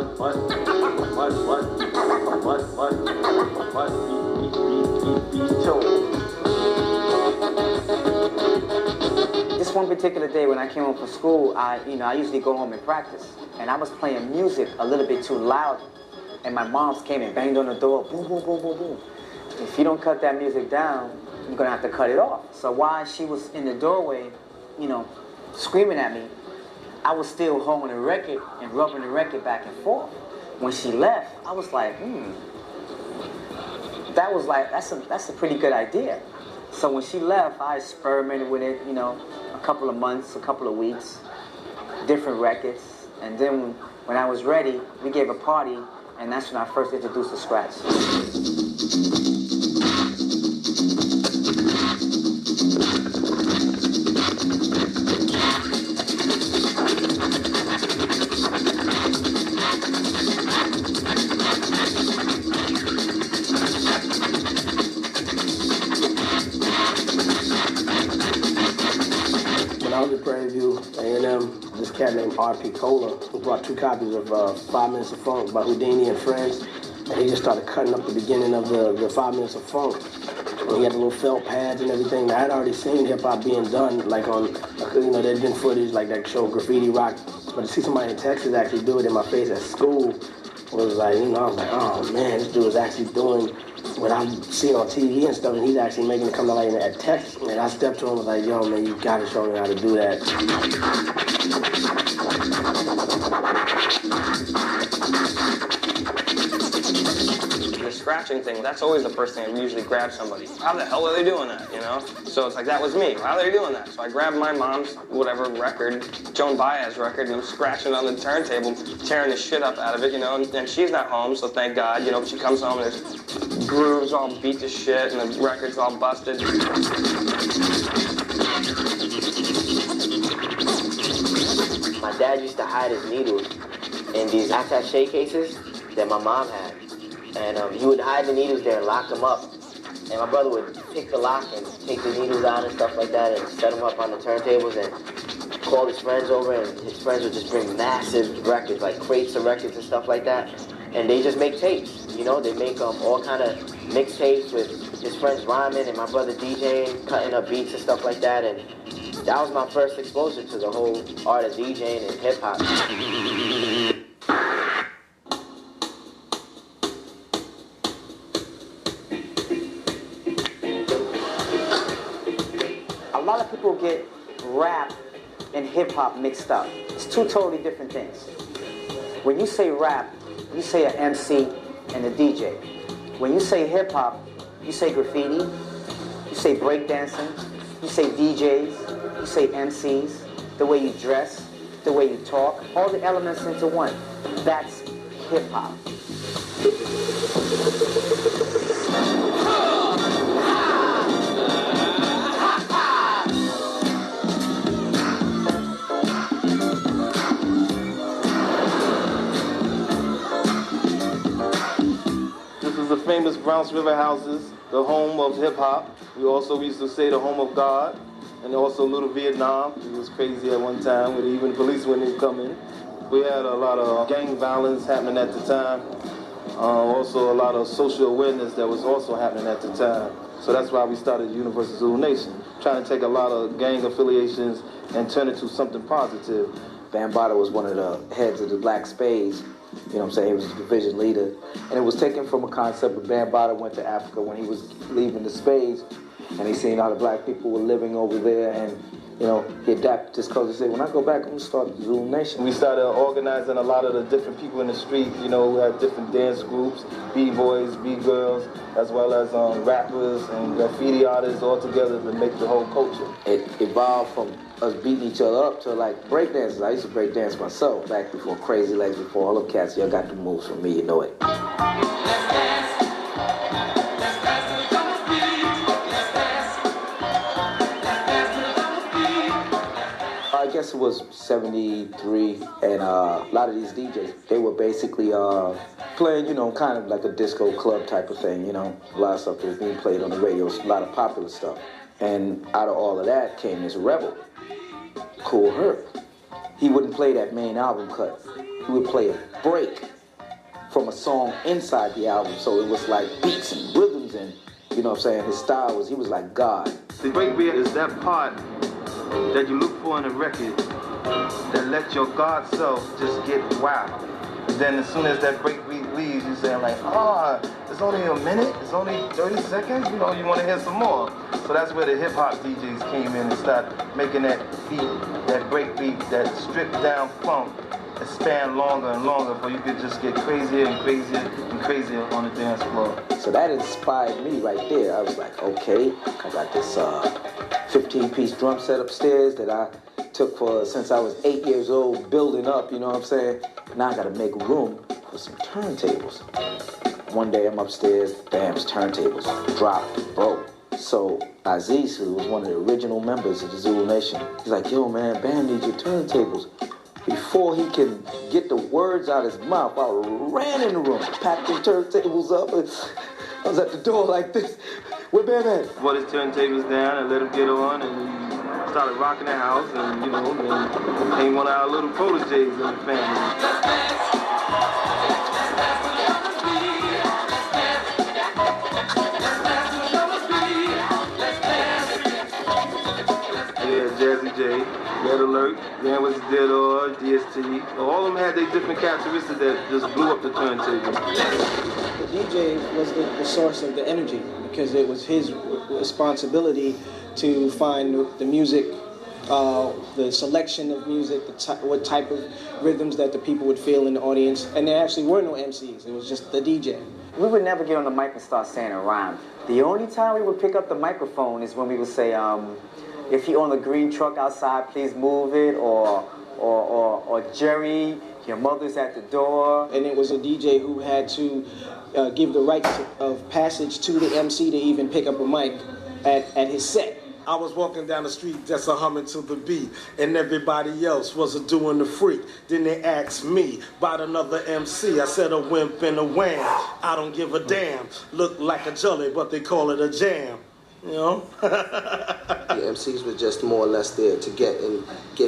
This one particular day when I came home from school, I usually go home and practice, and I was playing music a little bit too loud, and my mom came and banged on the door, boom, boom, boom, boom, boom. If you don't cut that music down, you're gonna have to cut it off. So while she was in the doorway, screaming at me, I was still holding the record and rubbing the record back and forth. When she left, I was like, that's a pretty good idea. So when she left, I experimented with it, a couple of months, a couple of weeks, different records. And then when I was ready, we gave a party, and that's when I first introduced the scratch. This cat named R.P. Cola, who brought 2 copies of 5 Minutes of Funk by Houdini and Friends, and he just started cutting up the beginning of the 5 Minutes of Funk. And he had the little felt pads and everything. I had already seen hip-hop being done, like on, there'd been footage like that show Graffiti Rock, but to see somebody in Texas actually do it in my face at school was like, I was like, oh man, this dude is actually doing what I'm seeing on TV and stuff, and he's actually making it come to light at Texas. And I stepped to him and was like, yo, man, you gotta show me how to do that. The scratching thing, that's always the first thing I usually grab somebody. How the hell are they doing that, So it's like, that was me. How are they doing that? So I grabbed my mom's, whatever record, Joan Baez record, and I'm scratching on the turntable, tearing the shit up out of it, and she's not home, so thank God, she comes home and there's grooves all beat to shit, and the record's all busted. My dad used to hide his needles in these attaché cases that my mom had. And he would hide the needles there and lock them up. And my brother would pick the lock and take the needles out and stuff like that and set them up on the turntables and call his friends over, and his friends would just bring massive records, like crates of records and stuff like that. And they just make tapes, they make all kind of mixtapes with his friends rhyming and my brother DJing, cutting up beats and stuff like that. And that was my first exposure to the whole art of DJing and hip hop. A lot of people get rap and hip hop mixed up. It's 2 totally different things. When you say rap, you say an MC and a DJ. When you say hip hop, you say graffiti, you say breakdancing, you say DJs, you say MCs, the way you dress, the way you talk, all the elements into one. That's hip hop. The famous Browns River houses, the home of hip-hop. We also used to say the home of God, and also Little Vietnam. It was crazy at one time, with even police when they come in. We had a lot of gang violence happening at the time. Also a lot of social awareness that was also happening at the time. So that's why we started Universal Zulu Nation, trying to take a lot of gang affiliations and turn it to something positive. Bambaataa was one of the heads of the Black Spades. He was the division leader. And it was taken from a concept of Bambaataa went to Africa when he was leaving the Spades, and he seen how the black people were living over there, and he adapted his culture. He said, when I go back, I'm gonna start the Zulu Nation. We started organizing a lot of the different people in the street. We had different dance groups, B-boys, B-girls, as well as rappers and graffiti artists all together to make the whole culture. It evolved from us beating each other up to like break dances. I used to break dance myself back before Crazy Legs, before all them cats. Y'all got the moves from me, you know it. I guess it was 73, and a lot of these DJs, they were basically playing, kind of like a disco club type of thing, a lot of stuff that was being played on the radio, a lot of popular stuff. And out of all of that came this rebel, Kool Herc. He wouldn't play that main album cut. He would play a break from a song inside the album. So it was like beats and rhythms and, you know what I'm saying, his style was, he was like God. The breakbeat is that part that you look for in a record that let your God self just get wild. And then as soon as that breakbeat leaves, you say like, it's only a minute, it's only 30 seconds, you know, you want to hear some more. So that's where the hip hop DJs came in and started making that beat, that breakbeat, that stripped down funk, that span longer and longer, so you could just get crazier and crazier and crazier on the dance floor. So that inspired me right there. I was like, okay, I got this 15-piece drum set upstairs that I took for since I was 8 years old, building up, you know what I'm saying? Now I gotta make room for some turntables. One day I'm upstairs, bam's turntables, drop, broke. So Aziz, who was one of the original members of the Zulu Nation, he's like, yo man, Bam needs your turntables. Before he can get the words out of his mouth, I ran in the room, packed the turntables up, and I was at the door like this. Where Bam at? Brought his turntables down and let him get on, and he started rocking the house, and you know, then became one of our little proteges in the family. Jazzy J, Red Alert, Ran Was Dead or DST. All of them had their different characteristics that just blew up the turntable. The DJ was the source of the energy because it was his responsibility to find the music, the selection of music, what type of rhythms that the people would feel in the audience. And there actually were no MCs, it was just the DJ. We would never get on the mic and start saying a rhyme. The only time we would pick up the microphone is when we would say, if you own a green truck outside, please move it, or Jerry, your mother's at the door. And it was a DJ who had to give the right of passage to the MC to even pick up a mic at his set. I was walking down the street just a humming to the beat, and everybody else was a doing the freak. Then they asked me about another MC. I said a wimp and a wham. I don't give a damn. Look like a jelly, but they call it a jam. You know? The MCs were just more or less there to get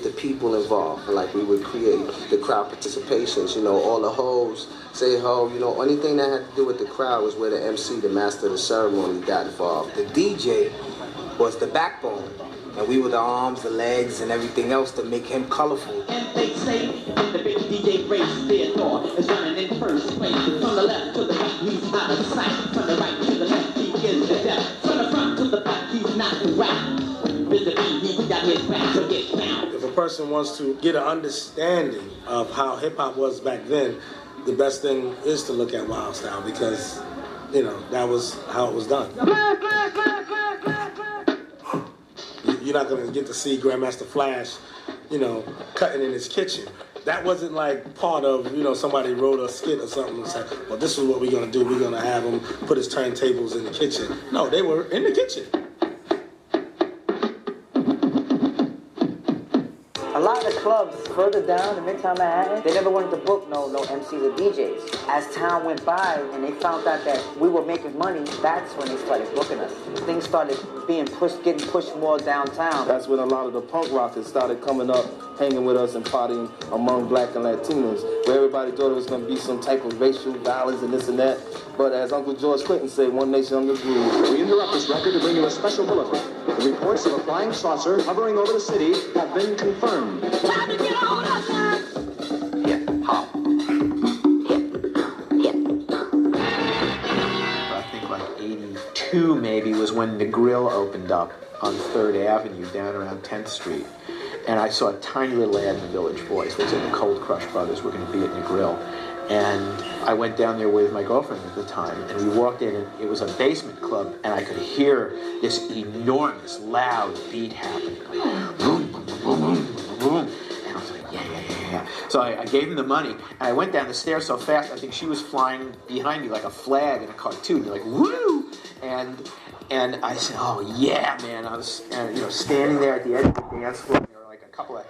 the people involved. And like we would create the crowd participations, you know, all the hoes, say ho, you know, anything that had to do with the crowd was where the MC, the master of the ceremony, got involved. The DJ was the backbone, and we were the arms, the legs, and everything else to make him colorful. And they say that the big DJ race their door is running in first place. From the left to the right, he's out of sight. From the right to the left, he is the death. From the front to the back, he's not the rap. Vis-a-vis, he's got his back to get down. If a person wants to get an understanding of how hip-hop was back then, the best thing is to look at Wild Style because, you know, that was how it was done. You're not going to get to see Grandmaster Flash, you know, cutting in his kitchen. That wasn't like part of, you know, somebody wrote a skit or something and said, well, this is what we're going to do. We're going to have him put his turntables in the kitchen. No, they were in the kitchen. A lot of the clubs further down in Midtown Manhattan, they never wanted to book no MCs or DJs. As time went by and they found out that we were making money, that's when they started booking us. Things started being pushed, getting pushed more downtown. That's when a lot of the punk rockers started coming up, hanging with us and partying among black and Latinos, where everybody thought it was going to be some type of racial violence and this and that. But as Uncle George Clinton said, one nation under the groove. We interrupt this record to bring you a special bulletin. The reports of a flying saucer hovering over the city have been confirmed. I think like 82 maybe was when the Grill opened up on 3rd Avenue down around 10th Street. And I saw a tiny little ad in the Village Voice, which said the Cold Crush Brothers were going to be at the Grill. And I went down there with my girlfriend at the time, and we walked in, and it was a basement club, and I could hear this enormous, loud beat happening. Like, boom, boom, boom, boom, boom, boom. And I was like, yeah. So I gave him the money, and I went down the stairs so fast, I think she was flying behind me like a flag in a cartoon. You're like, woo! And I said, oh, yeah, man. I was, you know, standing there at the edge of the dance floor, and there were like a couple of